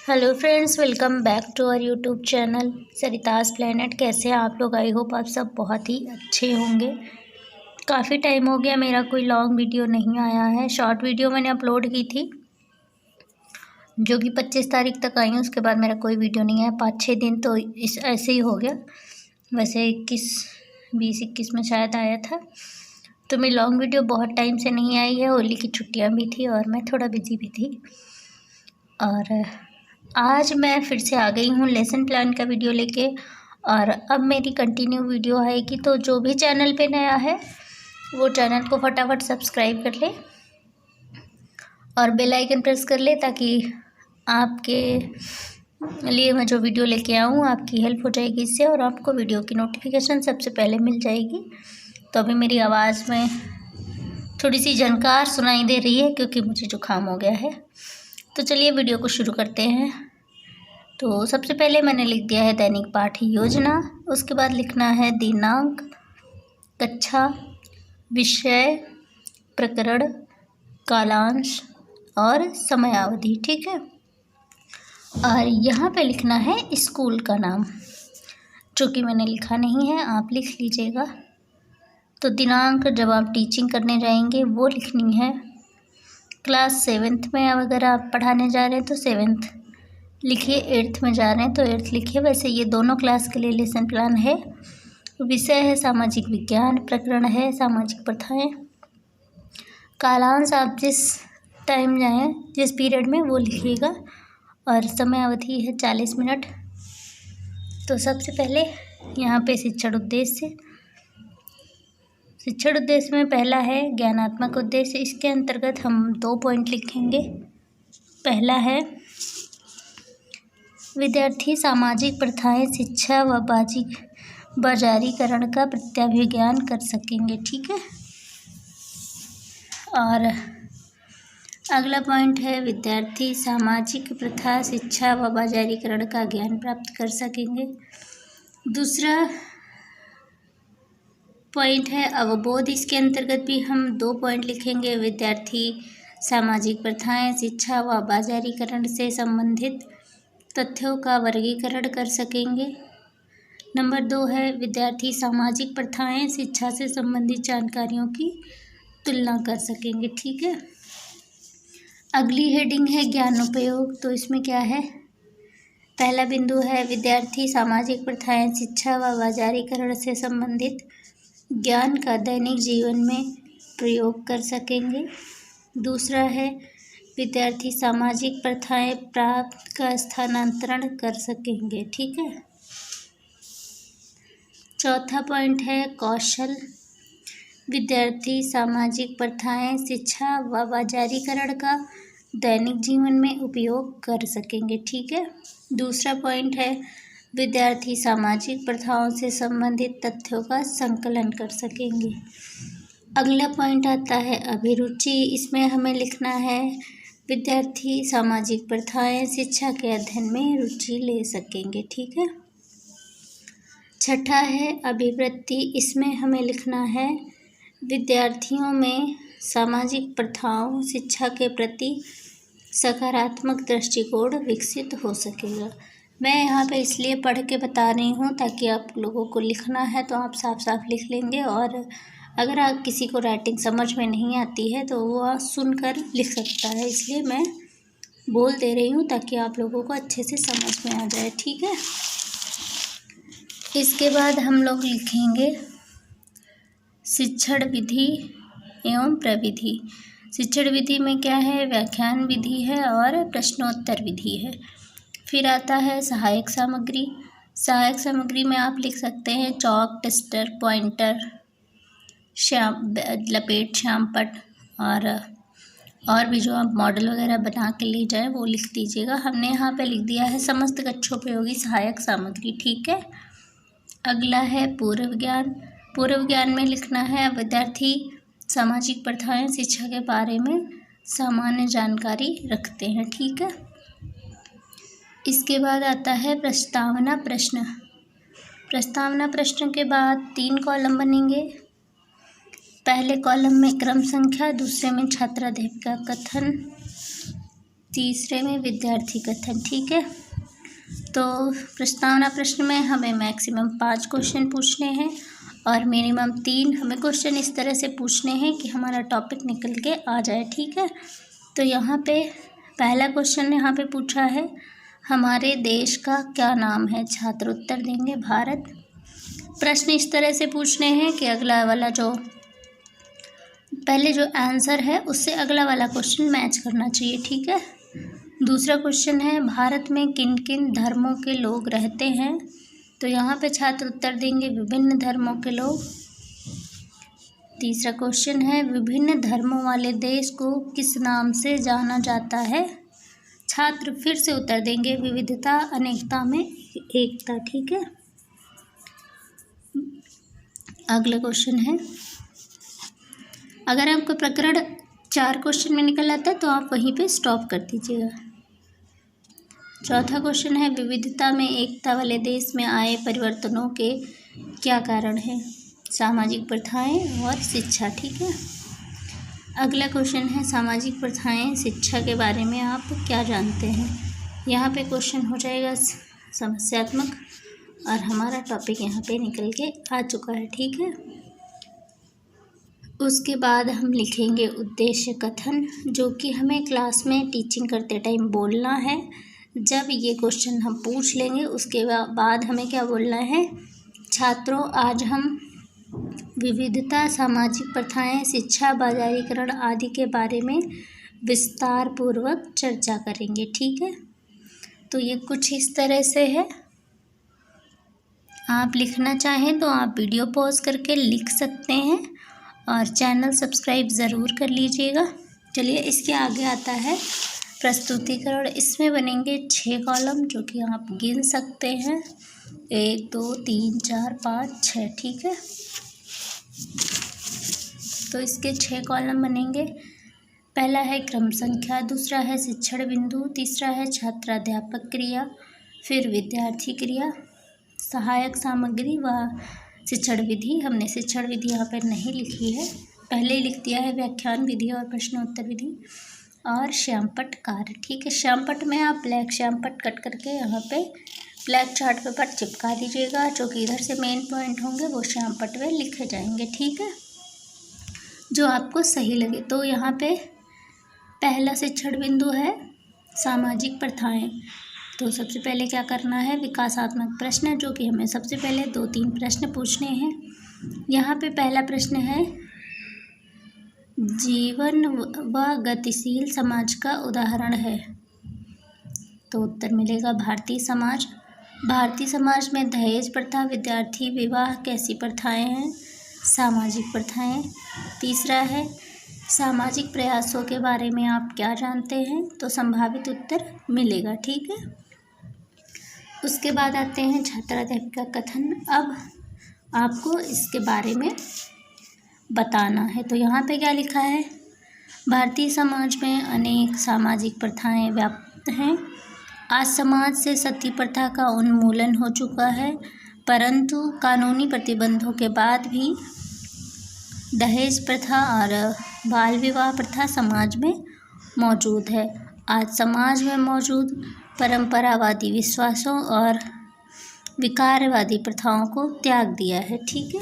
Hello friends, welcome back to our YouTube channel Sarita's planet. कैसे हैं आप लोग? आई होप आप सब बहुत ही अच्छे होंगे। काफ़ी टाइम हो गया, मेरा कोई लॉन्ग वीडियो नहीं आया है। शॉर्ट वीडियो मैंने अपलोड की थी जो कि 25 तारीख तक आई है। उसके बाद मेरा कोई वीडियो नहीं आया 5-6 दिन, तो इस ऐसे ही हो गया। वैसे 20-21 में शायद आया था। तो मेरी लॉन्ग वीडियो बहुत टाइम से नहीं आई है। होली की छुट्टियाँ भी थी और मैं थोड़ा बिजी भी थी। और आज मैं फिर से आ गई हूँ लेसन प्लान का वीडियो लेके। और अब मेरी कंटिन्यू वीडियो आएगी, तो जो भी चैनल पे नया है वो चैनल को फटाफट सब्सक्राइब कर ले और बेल आइकन प्रेस कर ले, ताकि आपके लिए मैं जो वीडियो लेके आऊँ आपकी हेल्प हो जाएगी इससे, और आपको वीडियो की नोटिफिकेशन सबसे पहले मिल जाएगी। तो अभी मेरी आवाज़ में थोड़ी सी झनकार सुनाई दे रही है क्योंकि मुझे जुकाम हो गया है। तो चलिए वीडियो को शुरू करते हैं। तो सबसे पहले मैंने लिख दिया है दैनिक पाठ योजना। उसके बाद लिखना है दिनांक, कक्षा, विषय, प्रकरण, कालांश और समयावधि। ठीक है। और यहाँ पे लिखना है स्कूल का नाम, जो कि मैंने लिखा नहीं है, आप लिख लीजिएगा। तो दिनांक जब आप टीचिंग करने जाएंगे वो लिखनी है। क्लास 7th में अगर आप पढ़ाने जा रहे हैं तो 7th लिखिए, 8th में जा रहे हैं तो 8th लिखिए। वैसे ये दोनों क्लास के लिए लेसन प्लान है। विषय है सामाजिक विज्ञान, प्रकरण है सामाजिक प्रथाएं, कालांश आप जिस टाइम जाएं, जिस पीरियड में वो लिखिएगा, और समय अवधि है 40 मिनट। तो सबसे पहले यहाँ पे शिक्षण उद्देश्य में पहला है ज्ञानात्मक उद्देश्य। इसके अंतर्गत हम 2 पॉइंट लिखेंगे। पहला है विद्यार्थी सामाजिक प्रथाएं, शिक्षा व बाजारीकरण का प्रत्याभिज्ञान कर सकेंगे। ठीक है। और अगला पॉइंट है विद्यार्थी सामाजिक प्रथा, शिक्षा व बाजारीकरण का ज्ञान प्राप्त कर सकेंगे। दूसरा पॉइंट है अवबोध। इसके अंतर्गत भी हम 2 पॉइंट लिखेंगे। विद्यार्थी सामाजिक प्रथाएं, शिक्षा व बाजारीकरण से संबंधित तथ्यों का वर्गीकरण कर सकेंगे। नंबर 2 है विद्यार्थी सामाजिक प्रथाएं, शिक्षा से संबंधित जानकारियों की तुलना कर सकेंगे। ठीक है। अगली हेडिंग है ज्ञानोपयोग। तो इसमें क्या है? पहला बिंदु है विद्यार्थी सामाजिक प्रथाएं, शिक्षा व बाजारीकरण से संबंधित ज्ञान का दैनिक जीवन में प्रयोग कर सकेंगे। दूसरा है विद्यार्थी सामाजिक प्रथाएं प्राप्त का स्थानांतरण कर सकेंगे। ठीक है। चौथा पॉइंट है कौशल। विद्यार्थी सामाजिक प्रथाएं, शिक्षा व बाजारीकरण का दैनिक जीवन में उपयोग कर सकेंगे। ठीक है। दूसरा पॉइंट है विद्यार्थी सामाजिक प्रथाओं से संबंधित तथ्यों का संकलन कर सकेंगे। अगला पॉइंट आता है अभिरुचि। इसमें हमें लिखना है विद्यार्थी सामाजिक प्रथाएं, शिक्षा के अध्ययन में रुचि ले सकेंगे। ठीक है। छठा है अभिवृत्ति। इसमें हमें लिखना है विद्यार्थियों में सामाजिक प्रथाओं, शिक्षा के प्रति सकारात्मक दृष्टिकोण विकसित हो सकेगा। मैं यहाँ पे इसलिए पढ़ के बता रही हूँ ताकि आप लोगों को लिखना है तो आप साफ साफ लिख लेंगे, और अगर आप किसी को राइटिंग समझ में नहीं आती है तो वो सुनकर लिख सकता है। इसलिए मैं बोल दे रही हूँ ताकि आप लोगों को अच्छे से समझ में आ जाए। ठीक है। इसके बाद हम लोग लिखेंगे शिक्षण विधि एवं प्रविधि। शिक्षण विधि में क्या है? व्याख्यान विधि है और प्रश्नोत्तर विधि है। फिर आता है सहायक सामग्री। सहायक सामग्री में आप लिख सकते हैं चॉक, टेस्टर, पॉइंटर, लपेट, श्यामपट्ट और भी जो आप मॉडल वगैरह बना के ले जाएं वो लिख दीजिएगा। हमने यहाँ पे लिख दिया है समस्त कक्षोपयोगी सहायक सामग्री। ठीक है। अगला है पूर्व ज्ञान। पूर्व ज्ञान में लिखना है विद्यार्थी सामाजिक प्रथाएं, शिक्षा के बारे में सामान्य जानकारी रखते हैं। ठीक है। इसके बाद आता है प्रस्तावना प्रश्न। प्रस्तावना प्रश्न के बाद 3 कॉलम बनेंगे। पहले कॉलम में क्रम संख्या, दूसरे में छात्राध्यापिका कथन, तीसरे में विद्यार्थी कथन। ठीक है, तो प्रस्तावना प्रश्न में हमें मैक्सिमम 5 क्वेश्चन पूछने हैं और मिनिमम 3 हमें क्वेश्चन इस तरह से पूछने हैं कि हमारा टॉपिक निकल के आ जाए। ठीक है, तो यहाँ पे पहला क्वेश्चन यहाँ पे पूछा है, हमारे देश का क्या नाम है? छात्र उत्तर देंगे भारत। प्रश्न इस तरह से पूछने हैं कि अगला वाला जो पहले जो आंसर है उससे अगला वाला क्वेश्चन मैच करना चाहिए। ठीक है, दूसरा क्वेश्चन है, भारत में किन किन धर्मों के लोग रहते हैं? तो यहाँ पे छात्र उत्तर देंगे विभिन्न धर्मों के लोग। तीसरा क्वेश्चन है, विभिन्न धर्मों वाले देश को किस नाम से जाना जाता है? छात्र फिर से उत्तर देंगे विविधता अनेकता में एकता। ठीक है, अगला क्वेश्चन है, अगर आपको प्रकरण 4 क्वेश्चन में निकल आता है तो आप वहीं पे स्टॉप कर दीजिएगा। चौथा क्वेश्चन है, विविधता में एकता वाले देश में आए परिवर्तनों के क्या कारण हैं? सामाजिक प्रथाएं और शिक्षा। ठीक है, अगला क्वेश्चन है, सामाजिक प्रथाएं शिक्षा के बारे में आप क्या जानते हैं? यहाँ पे क्वेश्चन हो जाएगा समस्यात्मक और हमारा टॉपिक यहाँ पे निकल के आ चुका है। ठीक है, उसके बाद हम लिखेंगे उद्देश्य कथन, जो कि हमें क्लास में टीचिंग करते टाइम बोलना है। जब ये क्वेश्चन हम पूछ लेंगे उसके बाद हमें क्या बोलना है, छात्रों आज हम विविधता, सामाजिक प्रथाएं, शिक्षा, बाजारीकरण आदि के बारे में विस्तार पूर्वक चर्चा करेंगे। ठीक है, तो ये कुछ इस तरह से है। आप लिखना चाहें तो आप वीडियो पॉज करके लिख सकते हैं और चैनल सब्सक्राइब ज़रूर कर लीजिएगा। चलिए, इसके आगे आता है प्रस्तुतिकरण। इसमें बनेंगे 6 कॉलम जो कि आप गिन सकते हैं, 1 2 3 4 5 6। ठीक है, तो इसके 6 कॉलम बनेंगे। पहला है क्रम संख्या, दूसरा है शिक्षण बिंदु, तीसरा है छात्राध्यापक क्रिया, फिर विद्यार्थी क्रिया, सहायक सामग्री व शिक्षण विधि। हमने शिक्षण विधि यहाँ पर नहीं लिखी है, पहले ही लिख दिया है व्याख्यान विधि और प्रश्नोत्तर विधि और श्यामपट्ट कार्य। ठीक है, श्यामपट्ट में आप ब्लैक श्यामपट्ट कट करके यहाँ पे ब्लैक चार्ट पेपर चिपका दीजिएगा, जो कि इधर से मेन पॉइंट होंगे वो श्यामपट्ट में लिखे जाएंगे। ठीक है, जो आपको सही लगे। तो यहाँ पे पहला शिक्षण बिंदु है सामाजिक प्रथाएं। तो सबसे पहले क्या करना है, विकासात्मक प्रश्न, जो कि हमें सबसे पहले 2-3 प्रश्न पूछने हैं। यहाँ पे पहला प्रश्न है, जीवन व गतिशील समाज का उदाहरण है? तो उत्तर मिलेगा भारतीय समाज। भारतीय समाज में दहेज प्रथा, विद्यार्थी विवाह कैसी प्रथाएं हैं? सामाजिक प्रथाएं। तीसरा है, सामाजिक प्रयासों के बारे में आप क्या जानते हैं? तो संभावित उत्तर मिलेगा। ठीक है, उसके बाद आते हैं छात्राध्यापिका कथन। अब आपको इसके बारे में बताना है। तो यहाँ पे क्या लिखा है, भारतीय समाज में अनेक सामाजिक प्रथाएं व्याप्त हैं। आज समाज से सती प्रथा का उन्मूलन हो चुका है, परंतु कानूनी प्रतिबंधों के बाद भी दहेज प्रथा और बाल विवाह प्रथा समाज में मौजूद है। आज समाज में मौजूद परंपरावादी विश्वासों और विकारवादी प्रथाओं को त्याग दिया है। ठीक है,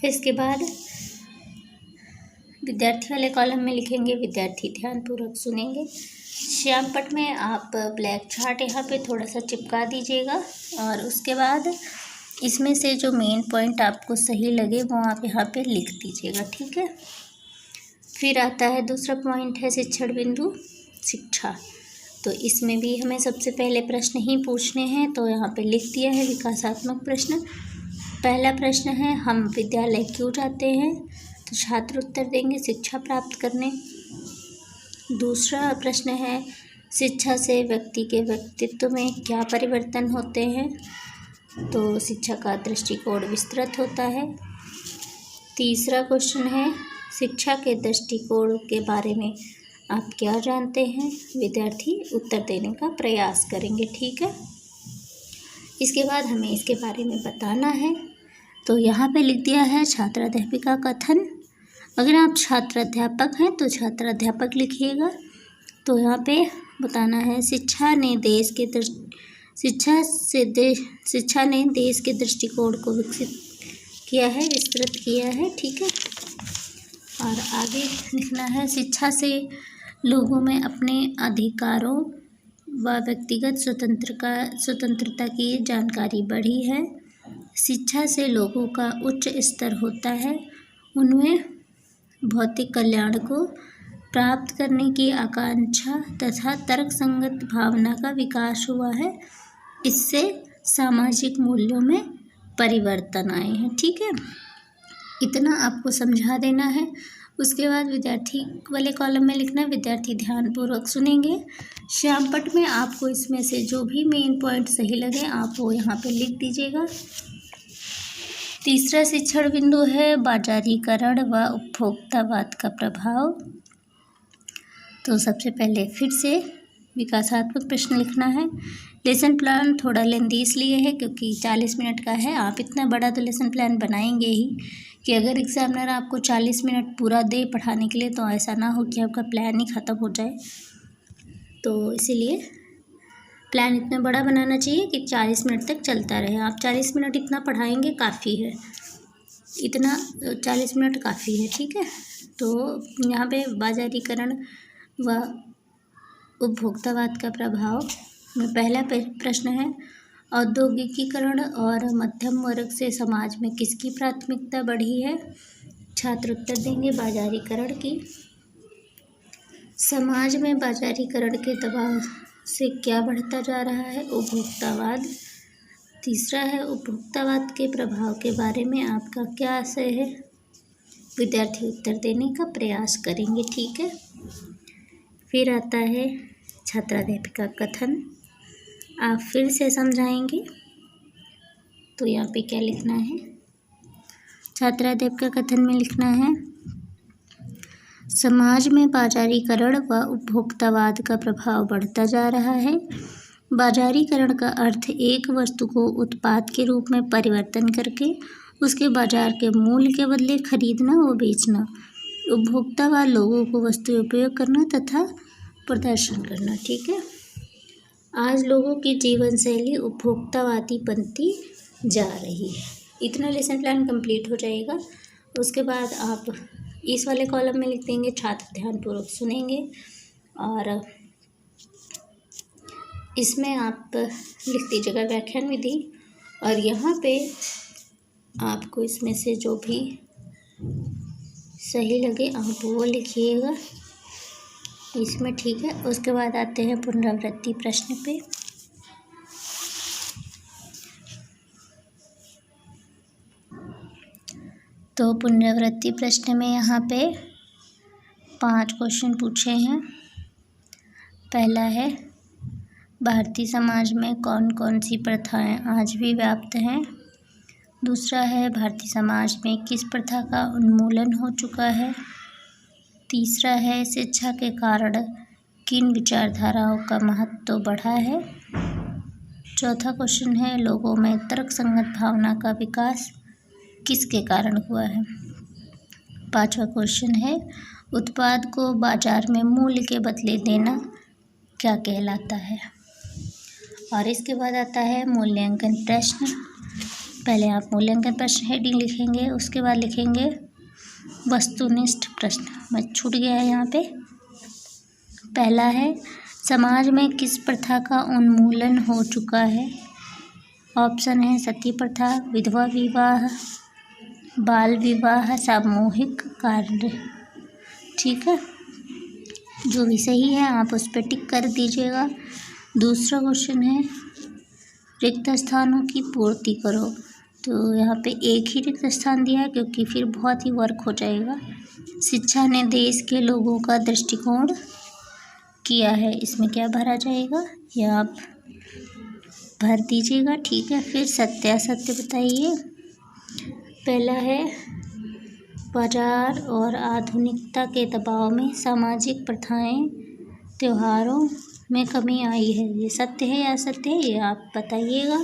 इसके बाद विद्यार्थी वाले कॉलम में लिखेंगे विद्यार्थी ध्यानपूर्वक सुनेंगे। श्यामपट्ट में आप ब्लैक चार्ट यहाँ पे थोड़ा सा चिपका दीजिएगा और उसके बाद इसमें से जो मेन पॉइंट आपको सही लगे वो आप यहाँ पे लिख दीजिएगा। ठीक है, फिर आता है दूसरा पॉइंट है शिक्षण बिंदु शिक्षा। तो इसमें भी हमें सबसे पहले प्रश्न ही पूछने हैं, तो यहाँ पे लिख दिया है विकासात्मक प्रश्न। पहला प्रश्न है, हम विद्यालय क्यों जाते हैं? तो छात्र उत्तर देंगे शिक्षा प्राप्त करने। दूसरा प्रश्न है, शिक्षा से व्यक्ति के व्यक्तित्व में क्या परिवर्तन होते हैं? तो शिक्षा का दृष्टिकोण विस्तृत होता है। तीसरा क्वेश्चन है, शिक्षा के दृष्टिकोण के बारे में आप क्या जानते हैं? विद्यार्थी उत्तर देने का प्रयास करेंगे। ठीक है, इसके बाद हमें इसके बारे में बताना है। तो यहाँ पे लिख दिया है छात्राध्यापिका कथन। अगर आप छात्र अध्यापक हैं तो छात्र अध्यापक लिखिएगा। तो यहाँ पे बताना है शिक्षा ने देश के दृष्टिकोण को विकसित किया है, विस्तृत किया है। ठीक है। और आगे लिखना है शिक्षा से लोगों में अपने अधिकारों व व्यक्तिगत स्वतंत्रता की जानकारी बढ़ी है। शिक्षा से लोगों का उच्च स्तर होता है, उनमें भौतिक कल्याण को प्राप्त करने की आकांक्षा तथा तर्कसंगत भावना का विकास हुआ है। इससे सामाजिक मूल्यों में परिवर्तन आए हैं। ठीक है, इतना आपको समझा देना है। उसके बाद विद्यार्थी वाले कॉलम में लिखना है विद्यार्थी ध्यानपूर्वक सुनेंगे। श्यामपट्ट में आपको इसमें से जो भी मेन पॉइंट सही लगे आप वो यहाँ पे लिख दीजिएगा। तीसरा शिक्षण बिंदु है बाजारीकरण व उपभोक्तावाद का प्रभाव। तो सबसे पहले फिर से विकासात्मक प्रश्न लिखना है। लेसन प्लान थोड़ा लेंथी इसलिए है क्योंकि 40 मिनट का है। आप इतना बड़ा तो लेसन प्लान बनाएंगे ही कि अगर एग्जामिनर आपको 40 मिनट पूरा दे पढ़ाने के लिए तो ऐसा ना हो कि आपका प्लान ही ख़त्म हो जाए। तो इसीलिए प्लान इतना बड़ा बनाना चाहिए कि 40 मिनट तक चलता रहे। आप 40 मिनट इतना पढ़ाएंगे काफ़ी है, इतना 40 मिनट काफ़ी है। ठीक है। तो यहाँ पे बाजारीकरण व उपभोक्तावाद का प्रभाव में पहला प्रश्न है औद्योगिकीकरण और मध्यम वर्ग से समाज में किसकी प्राथमिकता बढ़ी है। छात्र उत्तर देंगे बाजारीकरण की। समाज में बाजारीकरण के दबाव से क्या बढ़ता जा रहा है, उपभोक्तावाद। तीसरा है उपभोक्तावाद के प्रभाव के बारे में आपका क्या आशय है। विद्यार्थी उत्तर देने का प्रयास करेंगे। ठीक है। फिर आता है छात्राध्यापिका कथन, आप फिर से समझाएंगे। तो यहाँ पे क्या लिखना है, छात्राध्यापिका कथन में लिखना है समाज में बाजारीकरण व उपभोक्तावाद का प्रभाव बढ़ता जा रहा है। बाजारीकरण का अर्थ एक वस्तु को उत्पाद के रूप में परिवर्तन करके उसके बाजार के मूल्य के बदले खरीदना व बेचना। उपभोक्तावाद लोगों को वस्तु उपयोग करना तथा प्रदर्शन करना। ठीक है। आज लोगों की जीवन शैली उपभोक्तावादी बनती जा रही है। इतना लेसन प्लान कंप्लीट हो जाएगा। उसके बाद आप इस वाले कॉलम में लिख देंगे छात्र ध्यानपूर्वक सुनेंगे। और इसमें आप लिख दीजिएगा व्याख्यान विधि। और यहाँ पे आपको इसमें से जो भी सही लगे आप वो लिखिएगा इसमें। ठीक है। उसके बाद आते हैं पुनरावृत्ति प्रश्न पे। तो पुनरावृत्ति प्रश्न में यहाँ पे 5 क्वेश्चन पूछे हैं। पहला है भारतीय समाज में कौन कौन सी प्रथाएं आज भी व्याप्त हैं। दूसरा है भारतीय समाज में किस प्रथा का उन्मूलन हो चुका है। तीसरा है शिक्षा के कारण किन विचारधाराओं का महत्व बढ़ा है। चौथा क्वेश्चन है लोगों में तर्कसंगत भावना का विकास किसके कारण हुआ है। 5वां क्वेश्चन है उत्पाद को बाजार में मूल्य के बदले देना क्या कहलाता है। और इसके बाद आता है मूल्यांकन प्रश्न। पहले आप मूल्यांकन प्रश्न हेडिंग लिखेंगे, उसके बाद लिखेंगे वस्तुनिष्ठ प्रश्न। मैं छूट गया है यहाँ पे। पहला है समाज में किस प्रथा का उन्मूलन हो चुका है। ऑप्शन है सती प्रथा, विधवा विवाह, बाल विवाह, सामूहिक कार्य। ठीक है। जो भी सही है आप उस पर टिक कर दीजिएगा। दूसरा क्वेश्चन है रिक्त स्थानों की पूर्ति करो। तो यहाँ पे एक ही रिक्त स्थान दिया है क्योंकि फिर बहुत ही वर्क हो जाएगा। शिक्षा ने देश के लोगों का दृष्टिकोण किया है, इसमें क्या भरा जाएगा ये आप भर दीजिएगा। ठीक है। फिर सत्यासत्य बताइए। पहला है बाजार और आधुनिकता के दबाव में सामाजिक प्रथाएं त्योहारों में कमी आई है, ये सत्य है या असत्य है ये आप बताइएगा।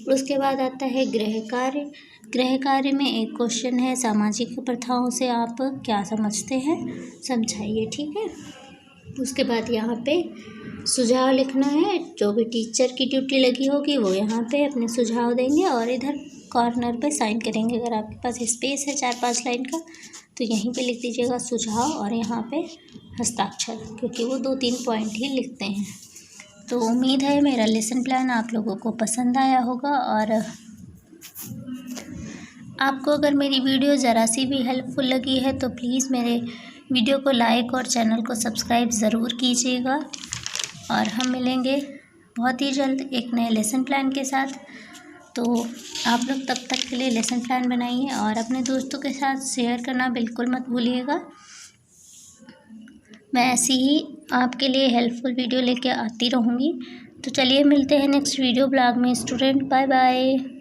उसके बाद आता है गृह कार्य। गृह कार्य में एक क्वेश्चन है, सामाजिक प्रथाओं से आप क्या समझते हैं, समझाइए। ठीक है, उसके बाद यहाँ पे सुझाव लिखना है। जो भी टीचर की ड्यूटी लगी होगी वो यहाँ पे अपने सुझाव देंगे और इधर कॉर्नर पे साइन करेंगे। अगर आपके पास स्पेस है 4-5 लाइन का तो यहीं पे लिख दीजिएगा सुझाव और यहाँ पे हस्ताक्षर, क्योंकि वो 2-3 पॉइंट ही लिखते हैं। तो उम्मीद है मेरा लेसन प्लान आप लोगों को पसंद आया होगा, और आपको अगर मेरी वीडियो ज़रा सी भी हेल्पफुल लगी है तो प्लीज़ मेरे वीडियो को लाइक और चैनल को सब्सक्राइब ज़रूर कीजिएगा। और हम मिलेंगे बहुत ही जल्द एक नए लेसन प्लान के साथ। तो आप लोग तब तक के लिए लेसन प्लान बनाइए और अपने दोस्तों के साथ शेयर करना बिल्कुल मत भूलिएगा। मैं ऐसी ही आपके लिए हेल्पफुल वीडियो लेके आती रहूँगी। तो चलिए मिलते हैं नेक्स्ट वीडियो ब्लॉग में स्टूडेंट। Bye bye.